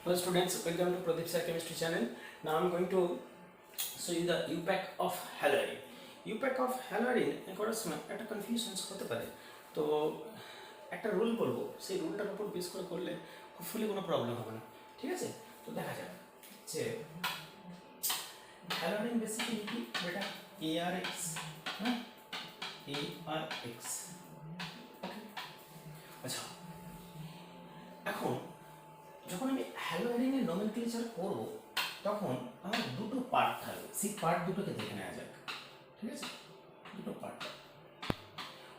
Hello students, welcome to Pradeep Sir Chemistry channel. Now I'm going to show you the UPAC of halorine. UPAC of halorine করার সময় একটা confusion হতে পারে, তো একটা rule বলবো, সেই রুলটার উপর বেস করে করলে হোপফুলি কোনো প্রবলেম হবে না। ঠিক আছে, তো দেখা যাক যে হ্যালোরিন বেসিক্যালি কি বেটা ARX, হ্যাঁ ARX। ওকে, আচ্ছা এখন যখন আমি হ্যালোরিনের নমেনক্লেচার করব তখন আমার দুটো পার্ট থাকবে, সেই পার্ট দুটোকে দেখে নেওয়া যাক। ঠিক আছে, দুটো পার্ট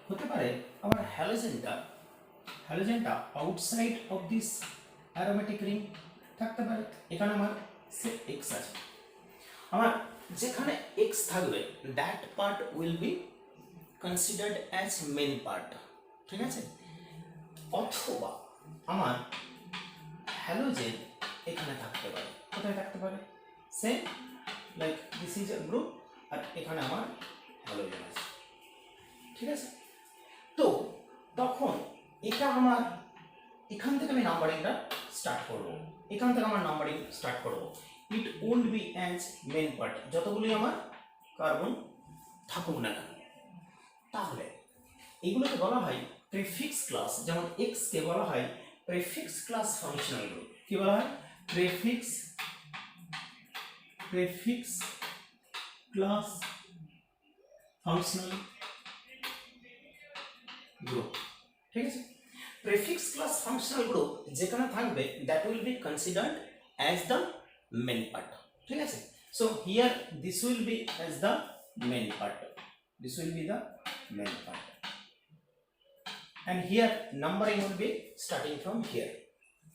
হতে পারে আমার হ্যালোজেনটা outside of this aromatic ring থাকতে পারে। এখানে আমার সে এক্স আছে, আমার যেখানে এক্স থাকবে that part will be considered as main part. ঠিক আছে, অথবা আমার হ্যালোজেন এখানে থাকতে পারে, কোথায় থাকতে পারে, same like this is a group আর এখানে আমার হ্যালোজেন আছে। ঠিক আছে, তো তখন এটা আমার এখান থেকে আমি নাম্বারিংটা স্টার্ট করব, এখান থেকে আমার নাম্বারিং স্টার্ট করব। It won't be as main part, যতগুলি আমার কার্বন থাকুক না কেন। তাহলে এইগুলোকে বলা হয় প্রিফিক্স ক্লাস, যেমন এক্স কে বলা হয় প্রিফিক্স ক্লাস ফাংশনাল গ্রুপ। কি বলা হয়? Prefix class functional group. ঠিক আছে, প্রিফিক্স ক্লাস ফাংশনাল গ্রুপ যেখানে থাকবে that will be considered as the main part. ঠিক আছে, so here this will be as the main part, this will be the main part, and here numbering will be starting from here.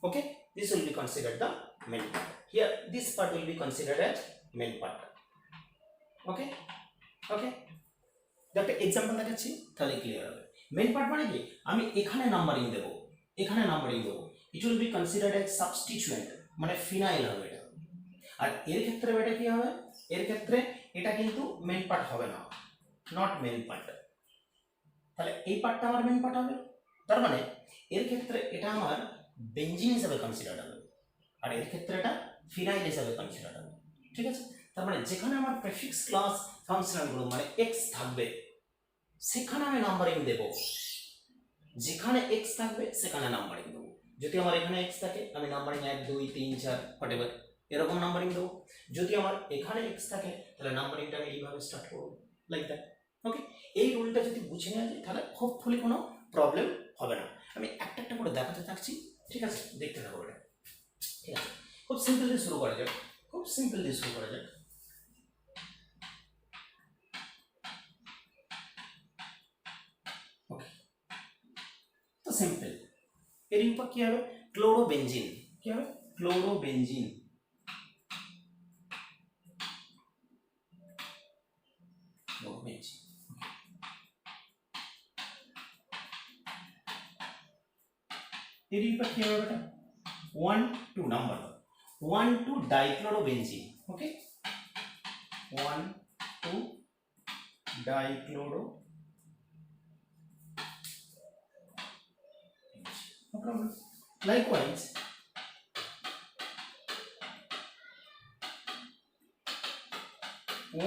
Okay, this will be considered the main part. Here this part will be considered as main part. Okay, okay, একটা example দেখাচ্ছি তাহলে clear হবে। Main part মানে কি, আমি এখানে numbering দেব, এখানে নাম্বারিং দেব, it will be considered as substituent, মানে ফিনাইল হবে এটা। আর এর ক্ষেত্রে এটা কি হবে, এর ক্ষেত্রে এটা কিন্তু মেন পার্ট হবে না, নট মেন পার্ট। তাহলে এই পার্টটা আমার মেন পার্ট হবে, তার মানে এর ক্ষেত্রে এটা আমার বেঞ্জিন হিসাবে কনসিডার হবে, আর এর ক্ষেত্রে এটা ফিনাইল হিসাবে কনসিডার হবে। ঠিক আছে, তার মানে যেখানে আমার প্রিফিক্স ক্লাস ফাংশনাল গ্রুপ মানে এক্স থাকবে সেখানে আমি নাম্বারিং দেব, যেখানে এক্স থাকবে সেখানে নাম্বারিং দেবো। যদি আমার এখানে এক্স থাকে আমি নাম্বারিং 1 2 3 4 হোয়াটএভার এরকম নাম্বারিং দেবো। যদি আমার এখানে এক্স থাকে তাহলে নাম্বারিংটা আমি এইভাবে স্টার্ট করবো, লাইক দ্যাট। ওকে, এই রুলটা যদি বুঝে নেওয়া যায় তাহলে হোপফুলি কোনো প্রবলেম হবে না। আমি একটা একটা করে দেখাতে থাকছি, ঠিক আছে, দেখতে থাকবো এটা। ঠিক আছে, খুব সিম্পল দিয়ে শুরু করা যাক, খুব সিম্পল দিয়ে শুরু করা যাক। ওকে, তো সিম্পল, এর উপর কি হবে, ক্লোরোবেনজিন। কি হবে? ক্লোরোবেনজিন। ক্লোরোবেনজিন এর উপর কি হবে বেটা, 1 2 number 1 2 dichlorobenzene. Okay, 1 2 dichloro, no problem. Likewise,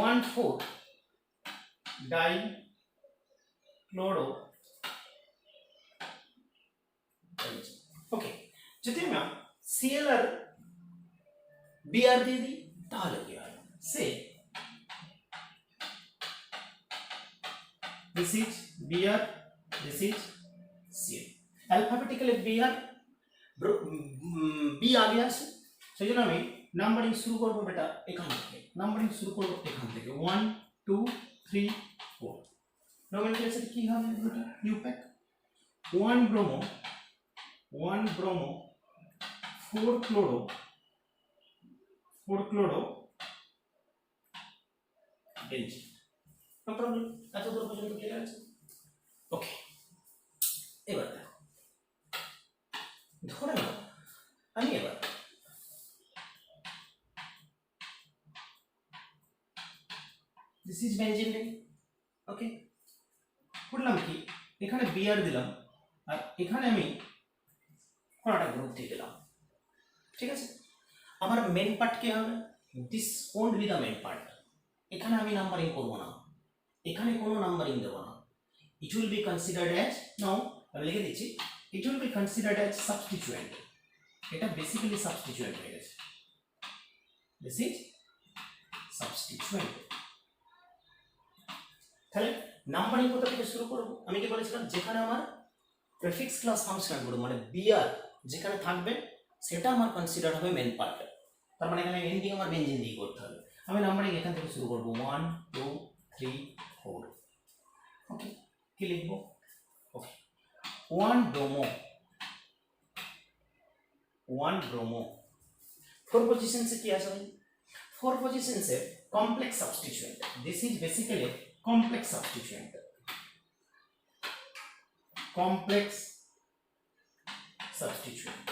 1 4 dichloro. Okay, যদি আমরা Cl আর Br দিয়ে দিই তাহলে কি হয়, সে this is Br, this is Cl, alphabetically Br B আগে আসে, সেই জন্য আমি নাম্বারিং শুরু করবো বেটা এখান থেকে, নাম্বারিং শুরু করবো এখান থেকে 1 2 3 4। নমেনক্লেচার কি হবে বেটা, IUPAC 1 bromo 4 chloro benzene. No problem, এত দূর পর্যন্ত ক্লিয়ার আছে। ওকে, এবার দেখো, ধরে নাও আমি এবার দিস ইজ বেনজিন রিং। ওকে, করলাম কি, এখানে বিআর দিলাম আর এখানে আমি কোনটা গ্রুপ দিয়ে দিলাম। ঠিক আছে, আমার মেন পার্ট কি হবে, this won't be the main part, এখানে আমি নাম্বারিং করব না, এখানে কোনো নাম্বারিং দেব না, it will be considered as, now আমি লিখে দিচ্ছি, it will be considered as substituent, এটা বেসিক্যালি সাবস্টিটিউয়েন্ট হয়ে গেছে, দিস ইজ সাবস্টিটিউয়েন্ট। তাহলে নাম্বারিং কোথা থেকে শুরু করব, আমি কি বলেছিলাম, যেখানে আমার প্রেফিক্স ক্লাস ফাংশনগুলো মানে বিআর যেখানে থাকবে সেটা আমার কনসিডার হবে মেন পার্ট, তার মানে এখানে এন্ডিং আমার বেঞ্জিন দিয়ে করতে হবে, আমি নাম্বারিং এখান থেকে শুরু করব 1 2 3 4, ওকে, কি লিখব, ওকে 1 ব্রোমো, 1 ব্রোমো, 4 পজিশনসে কি আছে ভাই, 4 পজিশনসে complex substituent, this is basically complex substituent, complex substituent,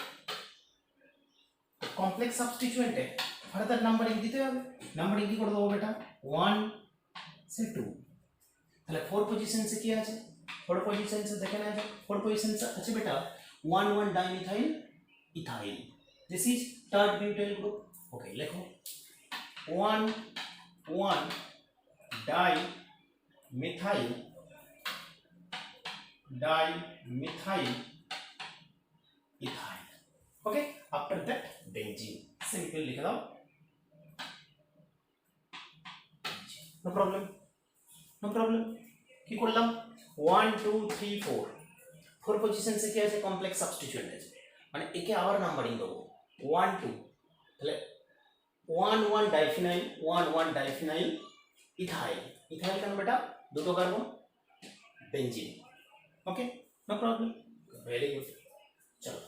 complex সাবস্টিটিউয়েন্টে ফার্দার নাম্বারিং দিতে হবে, নাম্বারিং কি করে দেবো বেটা, 1 সে 2, তাহলে 4 পজিশনসে কি আছে, 4 পজিশনসে দেখে না, 4 পজিশনসে আছে বেটা 1 1 dimethyl ethyl, this is third butyl group, okay লেখো 1 1 dimethyl ethyl, okay, after that benzene, simple লিখে দাও, no problem, no problem, কি করলাম 1 2 3 4, 4 পজিশন সে কি আছে, কমপ্লেক্স সাবস্টিটিউয়েন্ট আছে, মানে একে আবার নাম্বারিং দেবো 1 2, তাহলে 1 1 ডাইফিনাইল 1 1 ডাইফিনাইল ইথাইল, ইথাইল কেন বেটা, দুটো কার্বন, বেঞ্জিন, ওকে, নো প্রবলেম, ভেরি গুড। চলো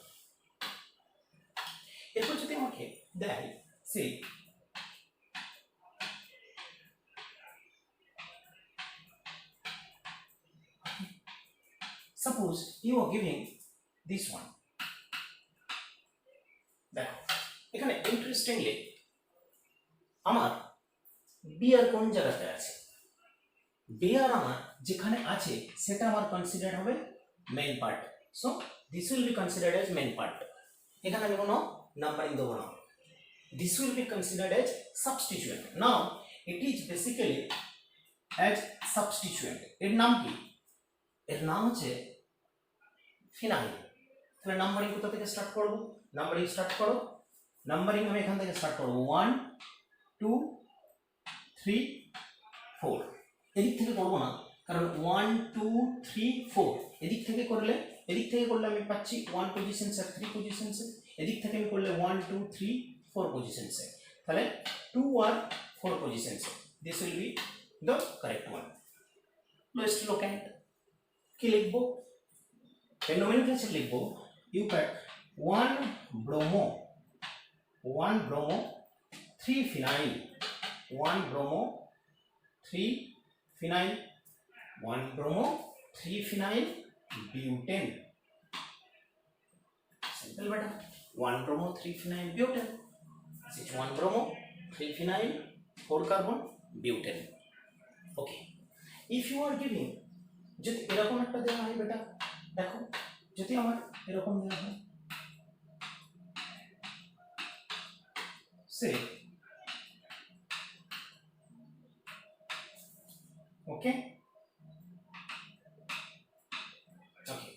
এরপর যদি আমাকে দেয় সে suppose you are giving this one, দেখো এখানে ইন্টারেস্টিংলি আমার বিআর কোন জায়গাতে আছে, বিআর আমার যেখানে আছে সেটা আমার কনসিডার হবে main part, so this will be considered as main part, এখানে আমি কোনো নাম্বারিং দেবো না, this will be considered as substituent, now it is basically as substituent, এর নাম কি, এর নাম হচ্ছে ফিনাইল, তাহলে নাম্বারিং কোথা থেকে স্টার্ট করবো, নাম্বারিং স্টার্ট করো, নাম্বারিং আমি এখান থেকে স্টার্ট করবো 1 2 3 4, এদিক থেকে করবো না, কারণ 1 2 3 4 এদিক থেকে করলে আমি পাচ্ছি 1 পজিশনসে 3 পজিশনসে, এদিক থেকে আমি করলে 1 2 3 4 পজিশনসে, তাহলে 2 আর 4 পজিশনসে, this will be the correct one, lowest locant, কি লিখবো, এই নোমেনক্লেচার লিখবো, you put 1 bromo 3 phenyl, 1 bromo 3 phenyl, 1 bromo 3 phenyl butane, simple বেটা, 1 bromo 3 phenyl butane, 1 bromo 3 phenyl 4 carbon butane, okay. If you are giving, যদি এরকম একটা দেওয়া হয় বেটা, দেখো যদি আমার এরকম দেওয়া হয়, সে ওকে, ওকে,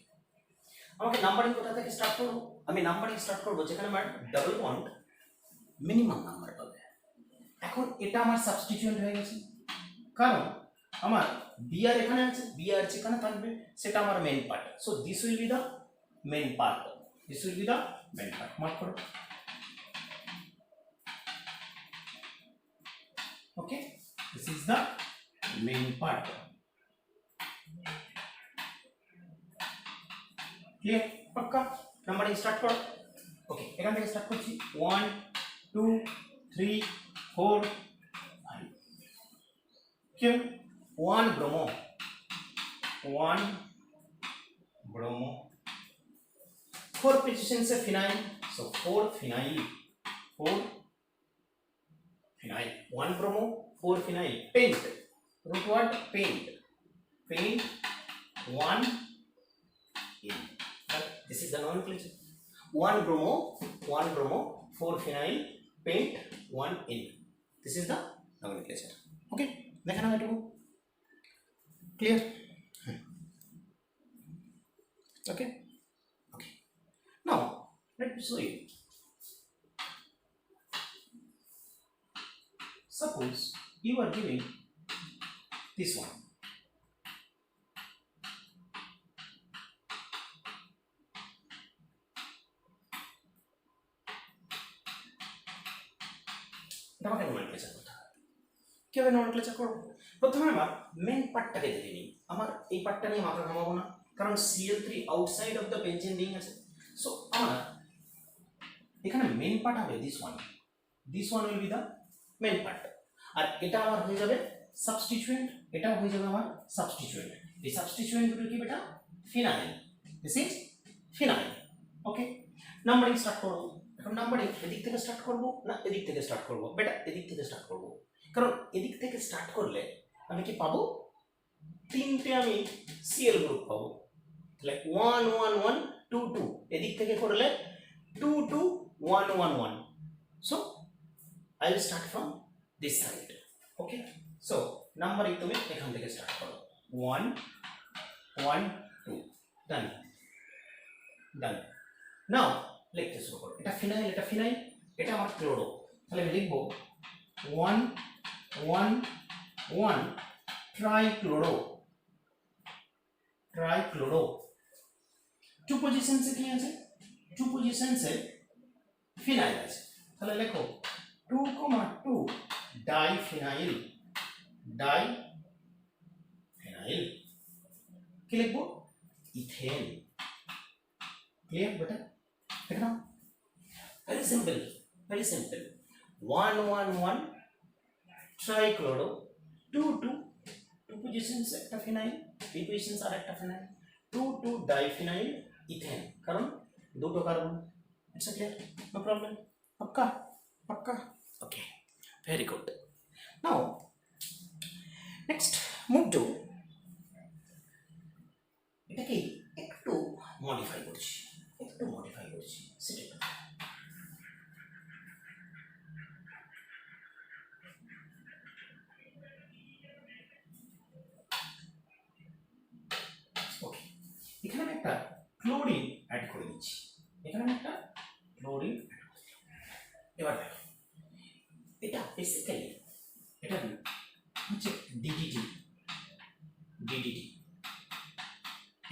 আমাকে নাম্বারিং কোথা থেকে স্টার্ট করবো, আমি নাম্বারিং স্টার্ট করবো যেখানে আমার ডাবল বন্ড মিনিমাম নাম্বার পাবে, এখন এটা আমার সাবস্টিটিউয়েন্ট হয়ে গেছে, কারণ আমার বিআর এখানে আছে, বিআর যেখানে থাকবে সেটা আমার main part, so this will be the main part, this will be the main part, mark করো, okay, this is the main part, clear, পাক্কা, নাম্বারিং স্টার্ট করো, ওকে, এখান থেকে স্টার্ট করছি 1 2 3 4 5, क्यों 1 ब्रोमो 4 पोजीशन से phenyl, so 4 phenyl 1 bromo 4 phenyl, pent, root word paint 1 in, this is the nomenclature, 1 bromo, 1 bromo, 4 phenyl, paint, 1 in. This is the nomenclature. Okay, देखा ना बेटू, clear? Okay, okay. Now let me show you. Suppose you are giving this one. তোমাকে nomenclature করতে হবে। কিভাবে nomenclature করব? প্রথমে আমার মেন পার্টটাকে দেখে নিই। আমার এই পার্টটা নিয়ে মাথা ঘামাবো না, কারণ Cl3 outside of the benzene ring আছে। সো আমার এখানে মেন পার্ট হবে this one will be the main part, আর এটা আমার হয়ে যাবে সাবস্টিটিউয়েন্ট, এটাও হয়ে যাবে আমার সাবস্টিটিউয়েন্ট। এই সাবস্টিটিউয়েন্ট দুটো কি বেটা? Phenyl. This is phenyl. Okay, numbering start করব। এখন নাম্বারিং এদিক থেকে স্টার্ট করব না এদিক থেকে স্টার্ট করব? বেটা এদিক থেকে স্টার্ট করব, কারণ এদিক থেকে স্টার্ট করলে আমি কি পাবো? তিনটে আমি Cl গ্রুপ পাবো। তাহলে 1 1 1 2 2, এদিক থেকে করলে 2 2 1 1 1. So I will start from this side. Okay, so numbering তুমি এখান থেকে স্টার্ট করো। 1 1 2, done done. Now লিখতে শুরু করো। এটা ফিনাইল, এটা আমার ক্লোরো। তাহলে আমি লিখবো 1 1 1 ট্রাইক্লোরো। টু পজিশনসে কি আছে? টু পজিশনসে ফিনাইল আছে। তাহলে লেখো 2 2 ডাইফিনাইল। কি লিখবো? ইথেন। ক্লিয়ার বেটা? দেখ না, very simple. 1 1 1 trichloro, 2 2 two positions একটা ফিনাইল, 3 পজিশনস আর একটা ফিনাইল, 2 2 ডাইফিনাইল ইথেন, কারণ দুটো carbon. It's clear, no problem. पक्का okay, very good. Now next move to এটাকে একটু মডিফাই করছি, সেটা ওকে। এখানে আমি একটা ক্লোরিন অ্যাড করে দিচ্ছি, এবার দেখো এটা বেসিক্যালি এটা হচ্ছে DDT.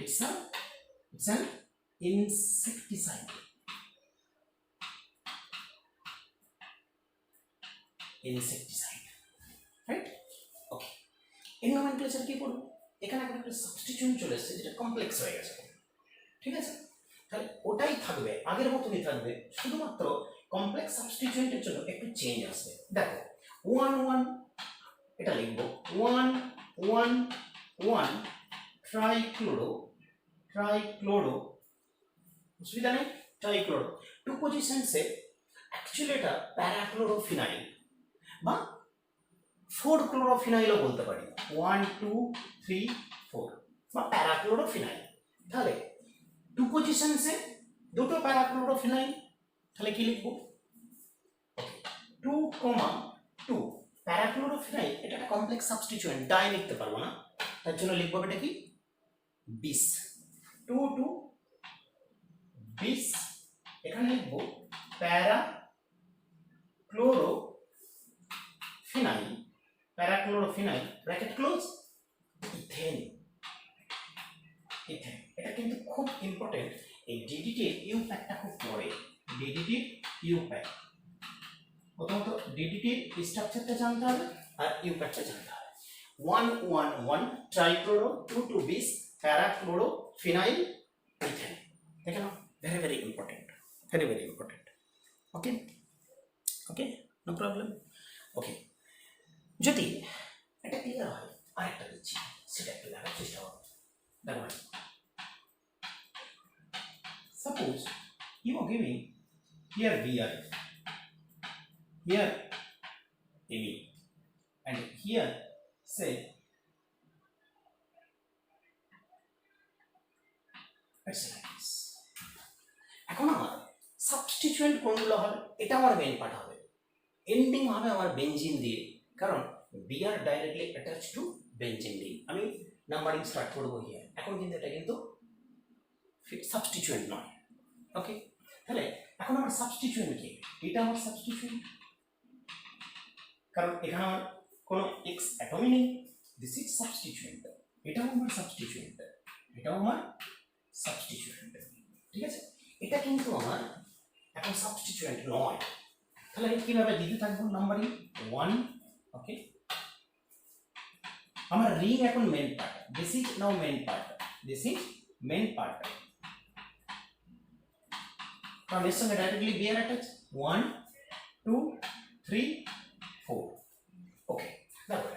It's an insecticide. Right? Okay. এই নোমেনক্লেচার কি করব? এখানে একটা সাবস্টিটিউয়েন্ট চলে এসেছে যেটা কমপ্লেক্স হয়ে গেছে, ঠিক আছে? তাহলে ওটাই থাকবে, আগের মতনই থাকবে, শুধুমাত্র কমপ্লেক্স সাবস্টিটিউয়েন্টের জন্য একটু চেঞ্জ আসবে। দেখো 1 1 এটা লিখবো 1 1 1 ট্রাইক্লোরো, অসুবিধা নেই, ট্রাইক্লোরো। টু পজিশনসে অ্যাকচুয়ালি এটা প্যারাক্লোরোফিনাইল বা 4 ক্লোরোফিনাইলও বলতে পারি, 1 2 3 4 বা প্যারাক্লোরোফিনাইল। তাহলে টু পজিশনসে দুটো প্যারাক্লোরোফিনাইল, তাহলে কি লিখবো? 2 2 প্যারাক্লোরোফিনাইল, এটা একটা কমপ্লেক্স সাবস্টিটিউয়েন্ট, ডাই লিখতে পারবো না, তার জন্য লিখবো এটা কি? বিস। 2 2 বিস, এখানে লিখবো প্যারাক্লোরোফিনাইল ব্র্যাকেট ক্লোজ ইথেন। এটা কিন্তু খুব ইম্পর্টেন্ট, এই ডিডিটির ইউ প্যাকটা খুব পড়ে। ডিডিটির ইউ প্যাক, প্রথমত ডিডিটির স্ট্রাকচারটা জানতে হবে আর ইউ প্যাকটা জানতে হবে। 1 1 1 ট্রাইক্লোরো, 2 2 বিস প্যারাক্লোরোফিনাইল ইথেন। দেখে নাও, very important, very important. Okay, no problem. Okay, যদি এটা ক্লিয়ার হয় আরেকটা দিচ্ছি, সেটা একটু দেখার চেষ্টা করো। দেখো, suppose you are giving here Br, here Ab, and here say it's like this. এখন আমার সাবস্টিটিউয়েন্ট কোনগুলো হবে, এটা আমার মেন পার্ট হবে, এন্ডিং হবে আমার বেঞ্জিন দিয়ে, কারণ B R directly attach to benzene দিয়ে। আমি নাম্বারিং স্টার্ট করবো হিয়ার, এখন কিন্তু এটা কিন্তু সাবস্টিটিউয়েন্ট নয়। ওকে, তাহলে এখন আমার সাবস্টিটিউয়েন্ট কি, এটা আমার সাবস্টিটিউয়েন্ট, কারণ এখানে আমার কোনো এক্স অ্যাটমই নেই, দিস ইজ সাবস্টিটিউয়েন্ট। এটাও আমার সাবস্টিটিউয়েন্ট, এটাও আমার সাবস্টিটিউয়েন্ট, ঠিক আছে। এটা কিন্তু আমার এখন সাবস্টিটিউয়েন্ট নয়, তাহলে আমি কিভাবে দিতে থাকবো নাম্বারিং 1। ওকে, আমার রিং এখন main part, this is now main part, this is main part, কারণ এর সঙ্গে directly B R attach, 1 2 3 4। Okay, দেখো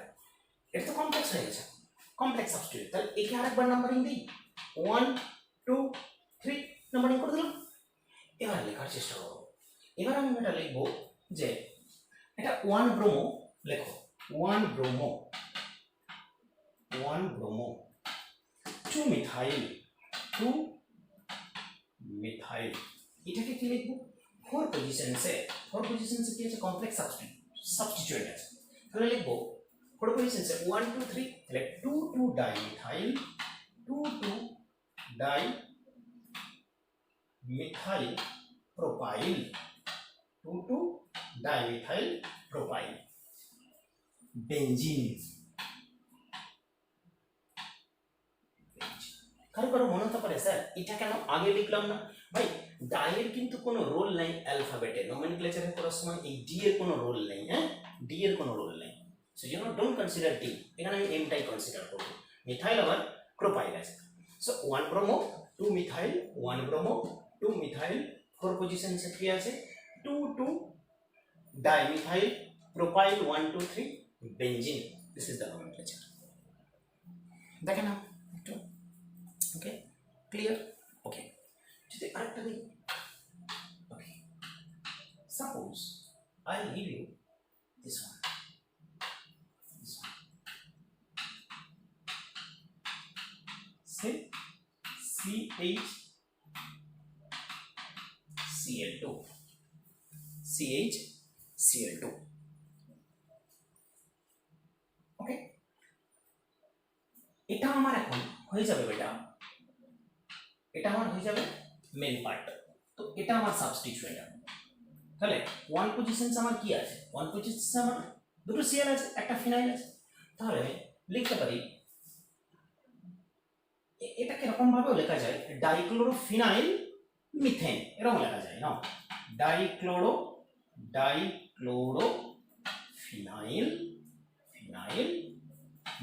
এটা তো কমপ্লেক্স হয়ে গেছে, কমপ্লেক্স সাবস্টিটিউয়েন্ট, তাহলে একে আরেকবার নাম্বারিং দিই, 1 2 3 নাম্বারিং করে দিলাম। এবার লেখার চেষ্টা করো, এবার আমি এটা লিখবো যে এটা 1 ব্রোমো, লেখো 1 ব্রোমো, 1 ব্রোমো, 2 মিথাইল, 2 মিথাইল, এটাকে কি লিখবো 4 পজিশনসে, 4 পজিশনসে কি আছে, কমপ্লেক্স সাবস্টিটিউয়েন্ট আছে, তাহলে লিখবো 4 পজিশনসে 1 2 3, তাহলে 2 2 dimethyl, 2 2 die methyl propyl, 2 2 dimethyl propyl, benzene. কারো কারো মনে হতে পারে স্যার এটা কেন আগে লিখলাম না, ভাই ডাইয়ের কিন্তু কোনো রোল নেই অ্যালফাবেটে, নোমেনক্লেচারে করার সময় এই ডি এর কোনো রোল নেই, হ্যাঁ ডি এর কোনো রোল নেই, সেজন্য ডোন্ট কনসিডার ডি, এখানে আমি এমটাই কনসিডার করবো। মিথাইল আবার প্রোপাইল আছে, so 1 bromo 2 methyl, 1 bromo 2 methyl, 4 পজিশনসে কি আছে 2 2 dimethyl propyl, 1 2 3 benzene, this is the nomenclature. দেখেন না একটু, ওকে ক্লিয়ার। ওকে, যদি আরেকটা দিই, okay suppose I give you this one, say CHCl2, CHCl2, okay, এটা আমার এখন হয়ে যাবে বেটা, এটা আমার হয়ে যাবে মেন পার্ট, তো এটা আমার সাবস্টিটিউয়েন্ট। তাহলে 1 পজিশনস আমার কি আছে, 1 পজিশনস আমার দুটো সিএল আছে, একটা ফিনাইল আছে, তাহলে লিখতে পারি এটাকে এরকম ভাবেও লেখা যায়, ডাইক্লোরোফিনাইল মিথেন, এরকম লেখা যায় না, ডাইক্লোরোফিনাইল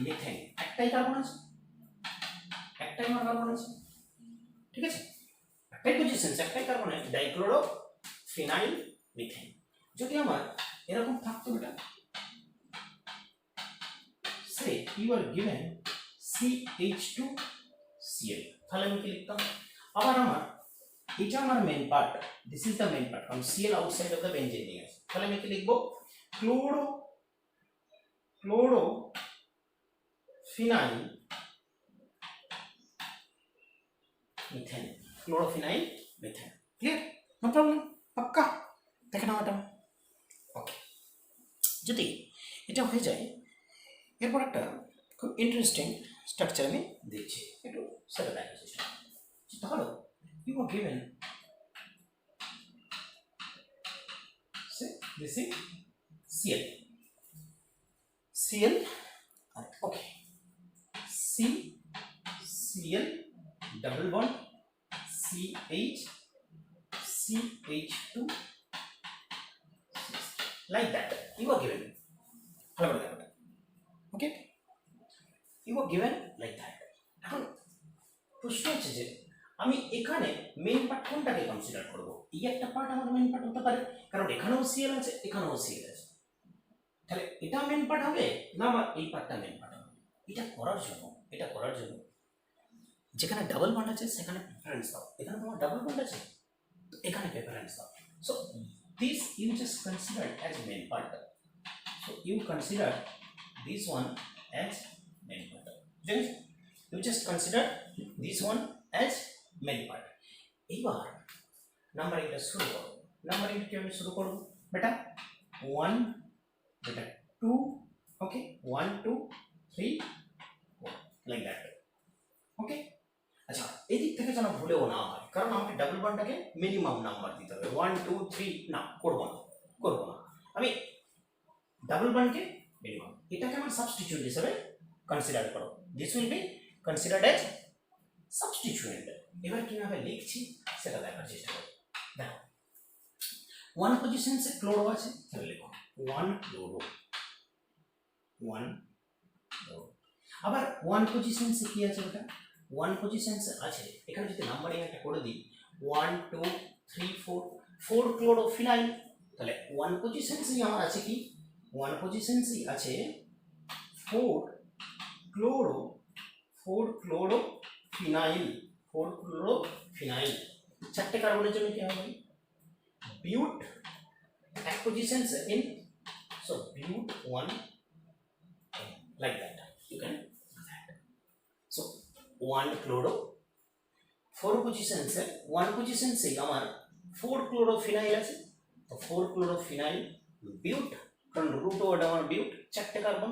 মিথেন, একটাই কার্বন আছে, একটাই আমার কার্বন আছে, ঠিক আছে, একটাই পজিশন, একটাই কার্বন, ডাইক্লোরোফিনাইল মিথেন। যদি আমার এরকম থাকতো এটা, সে ইউ আর গিভেন CH2Cl, তাহলে আমি কি লিখতাম, আবার আমার এটা আমার main part, this is the main part, কারণ Cl outside of the benzene নিয়ে আছে, তাহলে আমি কি লিখবো chlorophenyl methane, chlorophenyl methane, clear, no problem, পাক্কা। দেখে নাও এটা, ওকে। যদি এটা হয়ে যায়, এরপর একটা খুব ইন্টারেস্টিং স্ট্রাকচার আমি দিচ্ছি, একটু সেটা দেখার চেষ্টা করো। তাহলে you are given this is Cl, okay, Cl double bond CH2, like that you are given, okay, you are given like that. এখন প্রশ্ন হচ্ছে যে আমি এখানে মেইন পার্ট কোনটাকে কনসিডার করব, এই একটা পার্ট আমার মেইন পার্ট হতে পারে, কারণ এখানেও সিএল আছে এখানেও সিএল আছে, তাহলে এটা মেইন পার্ট হবে না আমার এই পার্টটা মেইন পার্ট হবে। এটা করার জন্য যেখানে ডাবল বন্ড আছে সেখানে প্রেফারেন্স দাও, এখানে তোমার ডাবল বন্ড আছে তো এখানে প্রেফারেন্স দাও, so this you just consider as main part, so you consider this one as main part, you just consider this one as main part. এবার নাম্বারিংটা শুরু করো, নাম্বারিং কিভাবে শুরু করব বেটা 1 বেটা 2 ওকে 1 2 3 4 লাইক দ্যাট ওকে আচ্ছা এই দিক থেকে যেন ভুলেও না হয় কারণ আমাকে ডাবল বান্ডটাকে মিনিমাম নাম্বার দিতে হবে 1 2 3 না করব না আমি ডাবল বান্ডকে মিনিমাম এটাকে আমার সাবস্টিটিউট হিসেবে কনসিডার করো this will be considered as substituent এবার কিভাবে লিখছি সেটা দেখার চেষ্টা করো দেখো 1 পজিশনসে ক্লোরো আছে তাহলে লিখো 1 ক্লোরো 1 ক্লোরো আবার 1 পজিশনসে কি আছে ওটা 1 পজিশনসে আছে এখানে যদি নাম্বারিং একটা করে দিই 1 2 3 4 4 ক্লোরো ফিনাইল তাহলে 1 পজিশনসেই আমার আছে কি 1 পজিশনসেই আছে 4 ক্লোরো ফিনাইল 4 ক্লোরো ফিনাইল চারটে কার্বনের জন্য কি হবে বিউট এক positions in so but 1 like that you can do that so 1 chloro 4 positions 1 position से আমার 4 chlorophényl আছে তো 4 chlorophényl but কারণ রুট ওয়ার্ড আমার বিউট চারটে কার্বন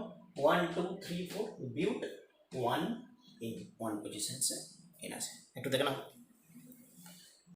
1 2 3 4 বিউট 1 in 1 position से in আছে একটু দেখে নাও